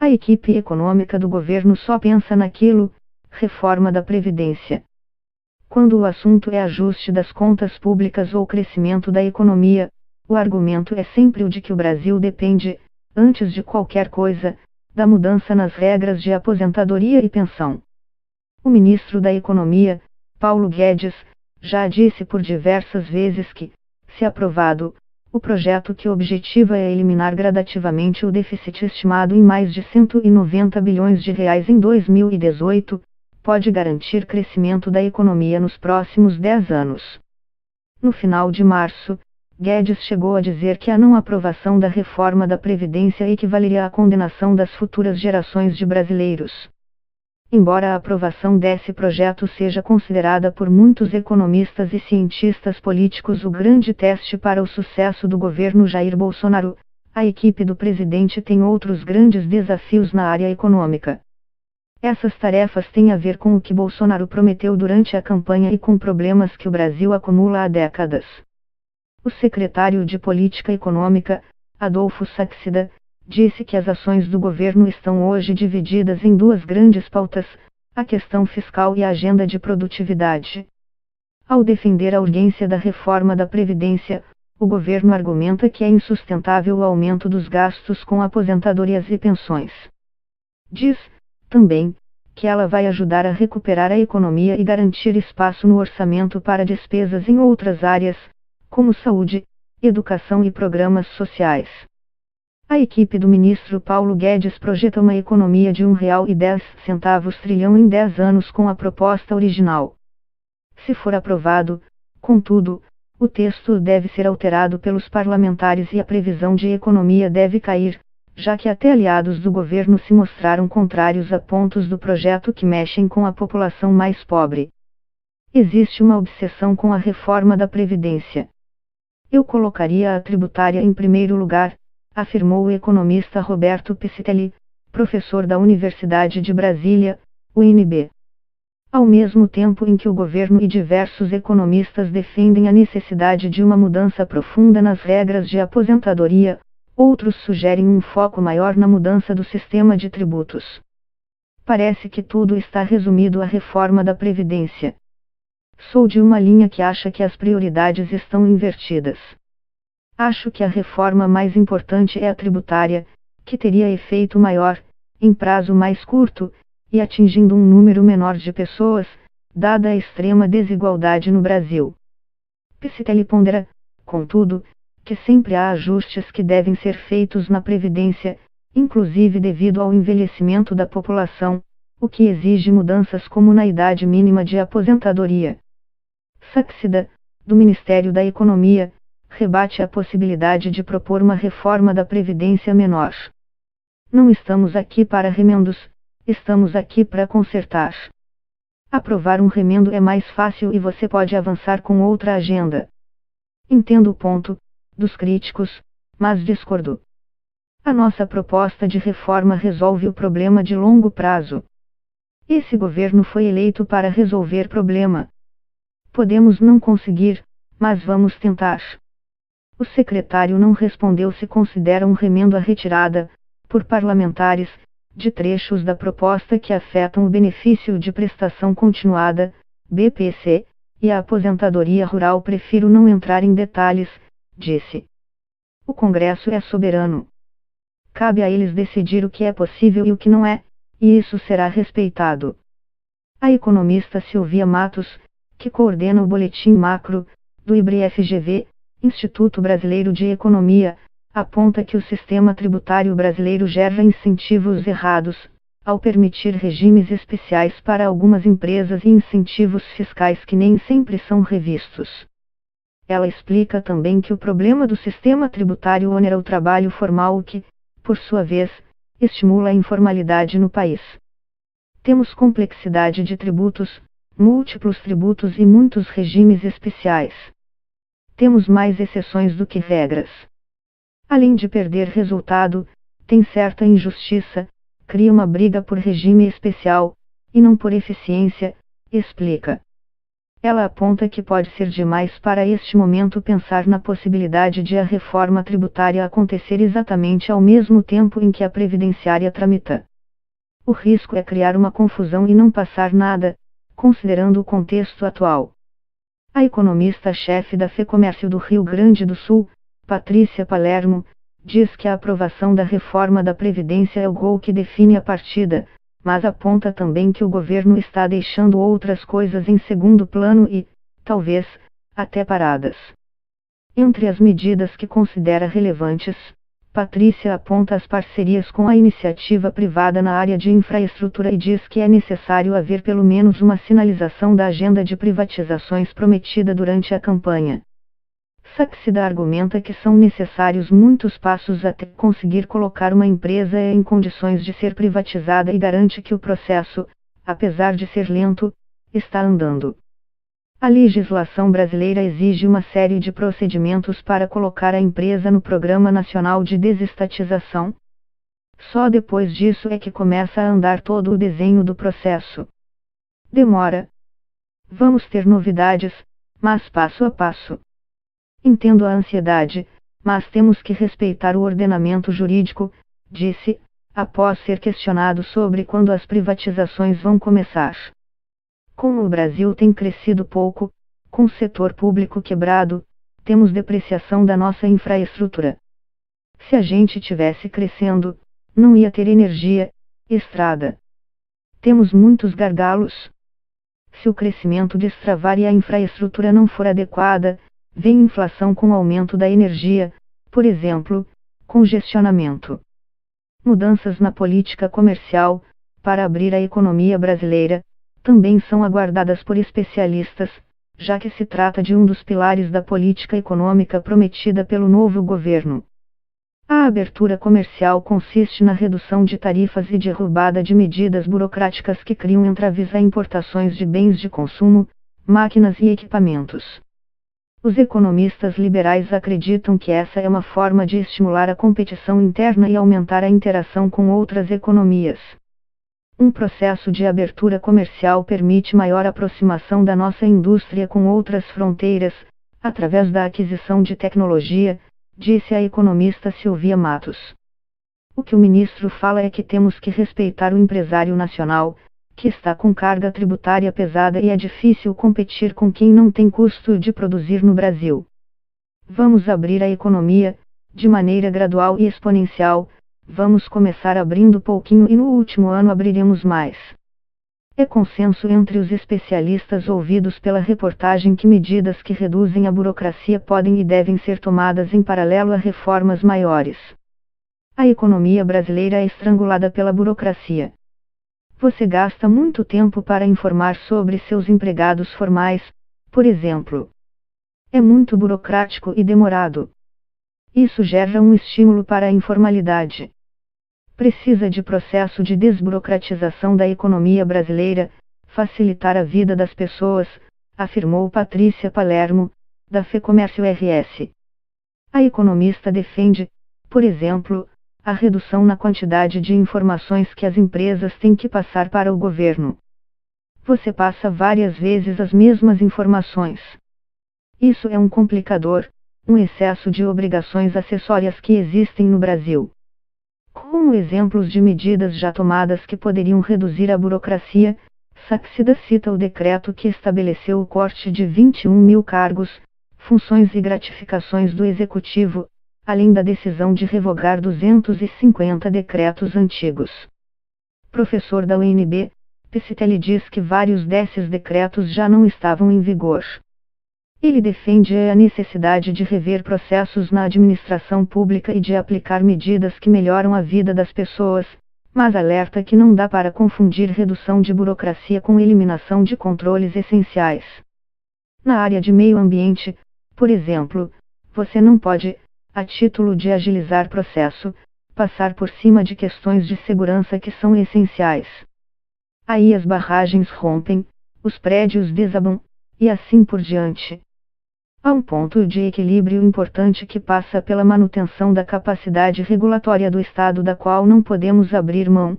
A equipe econômica do governo só pensa naquilo: reforma da Previdência. Quando o assunto é ajuste das contas públicas ou crescimento da economia, o argumento é sempre o de que o Brasil depende, antes de qualquer coisa, da mudança nas regras de aposentadoria e pensão. O ministro da Economia, Paulo Guedes, já disse por diversas vezes que, se aprovado, o projeto que objetiva é eliminar gradativamente o déficit estimado em mais de 190 bilhões de reais em 2018, pode garantir crescimento da economia nos próximos 10 anos. No final de março, Guedes chegou a dizer que a não aprovação da reforma da Previdência equivaleria à condenação das futuras gerações de brasileiros. Embora a aprovação desse projeto seja considerada por muitos economistas e cientistas políticos o grande teste para o sucesso do governo Jair Bolsonaro, a equipe do presidente tem outros grandes desafios na área econômica. Essas tarefas têm a ver com o que Bolsonaro prometeu durante a campanha e com problemas que o Brasil acumula há décadas. O secretário de Política Econômica, Adolfo Saxida, disse que as ações do governo estão hoje divididas em duas grandes pautas: a questão fiscal e a agenda de produtividade. Ao defender a urgência da reforma da Previdência, o governo argumenta que é insustentável o aumento dos gastos com aposentadorias e pensões. Diz, também, que ela vai ajudar a recuperar a economia e garantir espaço no orçamento para despesas em outras áreas, como saúde, educação e programas sociais. A equipe do ministro Paulo Guedes projeta uma economia de R$1,10 trilhão em 10 anos com a proposta original. Se for aprovado, contudo, o texto deve ser alterado pelos parlamentares e a previsão de economia deve cair, já que até aliados do governo se mostraram contrários a pontos do projeto que mexem com a população mais pobre. Existe uma obsessão com a reforma da Previdência. Eu colocaria a tributária em primeiro lugar, afirmou o economista Roberto Piscitelli, professor da Universidade de Brasília, UNB. Ao mesmo tempo em que o governo e diversos economistas defendem a necessidade de uma mudança profunda nas regras de aposentadoria, outros sugerem um foco maior na mudança do sistema de tributos. Parece que tudo está resumido à reforma da Previdência. Sou de uma linha que acha que as prioridades estão invertidas. Acho que a reforma mais importante é a tributária, que teria efeito maior, em prazo mais curto, e atingindo um número menor de pessoas, dada a extrema desigualdade no Brasil. Piscitelli pondera, contudo, que sempre há ajustes que devem ser feitos na Previdência, inclusive devido ao envelhecimento da população, o que exige mudanças como na idade mínima de aposentadoria. Saxida, do Ministério da Economia, rebate a possibilidade de propor uma reforma da Previdência menor. Não estamos aqui para remendos, estamos aqui para consertar. Aprovar um remendo é mais fácil e você pode avançar com outra agenda. Entendo o ponto dos críticos, mas discordo. A nossa proposta de reforma resolve o problema de longo prazo. Esse governo foi eleito para resolver problema. Podemos não conseguir, mas vamos tentar. O secretário não respondeu se considera um remendo a retirada, por parlamentares, de trechos da proposta que afetam o benefício de prestação continuada, BPC, e a aposentadoria rural. Prefiro não entrar em detalhes, disse. O Congresso é soberano. Cabe a eles decidir o que é possível e o que não é, e isso será respeitado. A economista Silvia Matos, que coordena o Boletim Macro, do IBRE-FGV, Instituto Brasileiro de Economia, aponta que o sistema tributário brasileiro gera incentivos errados, ao permitir regimes especiais para algumas empresas e incentivos fiscais que nem sempre são revistos. Ela explica também que o problema do sistema tributário onera o trabalho formal, o que, por sua vez, estimula a informalidade no país. Temos complexidade de tributos, múltiplos tributos e muitos regimes especiais. Temos mais exceções do que regras. Além de perder resultado, tem certa injustiça, cria uma briga por regime especial, e não por eficiência, explica. Ela aponta que pode ser demais para este momento pensar na possibilidade de a reforma tributária acontecer exatamente ao mesmo tempo em que a previdenciária tramita. O risco é criar uma confusão e não passar nada, considerando o contexto atual. A economista-chefe da FEComércio do Rio Grande do Sul, Patrícia Palermo, diz que a aprovação da reforma da Previdência é o gol que define a partida, mas aponta também que o governo está deixando outras coisas em segundo plano e, talvez, até paradas. Entre as medidas que considera relevantes, Patrícia aponta as parcerias com a iniciativa privada na área de infraestrutura e diz que é necessário haver pelo menos uma sinalização da agenda de privatizações prometida durante a campanha. Saxida argumenta que são necessários muitos passos até conseguir colocar uma empresa em condições de ser privatizada e garante que o processo, apesar de ser lento, está andando. A legislação brasileira exige uma série de procedimentos para colocar a empresa no Programa Nacional de Desestatização. Só depois disso é que começa a andar todo o desenho do processo. Demora. Vamos ter novidades, mas passo a passo. Entendo a ansiedade, mas temos que respeitar o ordenamento jurídico, disse, após ser questionado sobre quando as privatizações vão começar. Como o Brasil tem crescido pouco, com o setor público quebrado, temos depreciação da nossa infraestrutura. Se a gente tivesse crescendo, não ia ter energia, estrada. Temos muitos gargalos. Se o crescimento destravar e a infraestrutura não for adequada, vem inflação com o aumento da energia, por exemplo, congestionamento. Mudanças na política comercial, para abrir a economia brasileira, também são aguardadas por especialistas, já que se trata de um dos pilares da política econômica prometida pelo novo governo. A abertura comercial consiste na redução de tarifas e derrubada de medidas burocráticas que criam entraves a importações de bens de consumo, máquinas e equipamentos. Os economistas liberais acreditam que essa é uma forma de estimular a competição interna e aumentar a interação com outras economias. Um processo de abertura comercial permite maior aproximação da nossa indústria com outras fronteiras, através da aquisição de tecnologia, disse a economista Silvia Matos. O que o ministro fala é que temos que respeitar o empresário nacional, que está com carga tributária pesada e é difícil competir com quem não tem custo de produzir no Brasil. Vamos abrir a economia, de maneira gradual e exponencial. Vamos começar abrindo pouquinho e no último ano abriremos mais. É consenso entre os especialistas ouvidos pela reportagem que medidas que reduzem a burocracia podem e devem ser tomadas em paralelo a reformas maiores. A economia brasileira é estrangulada pela burocracia. Você gasta muito tempo para informar sobre seus empregados formais, por exemplo. É muito burocrático e demorado. Isso gera um estímulo para a informalidade. Precisa de processo de desburocratização da economia brasileira, facilitar a vida das pessoas, afirmou Patrícia Palermo, da FEComércio RS. A economista defende, por exemplo, a redução na quantidade de informações que as empresas têm que passar para o governo. Você passa várias vezes as mesmas informações. Isso é um complicador, um excesso de obrigações acessórias que existem no Brasil. Como exemplos de medidas já tomadas que poderiam reduzir a burocracia, Saxida cita o decreto que estabeleceu o corte de 21.000 cargos, funções e gratificações do Executivo, além da decisão de revogar 250 decretos antigos. Professor da UNB, Piscitelli diz que vários desses decretos já não estavam em vigor. Ele defende a necessidade de rever processos na administração pública e de aplicar medidas que melhoram a vida das pessoas, mas alerta que não dá para confundir redução de burocracia com eliminação de controles essenciais. Na área de meio ambiente, por exemplo, você não pode, a título de agilizar processo, passar por cima de questões de segurança que são essenciais. Aí as barragens rompem, os prédios desabam, e assim por diante. Há um ponto de equilíbrio importante que passa pela manutenção da capacidade regulatória do Estado da qual não podemos abrir mão.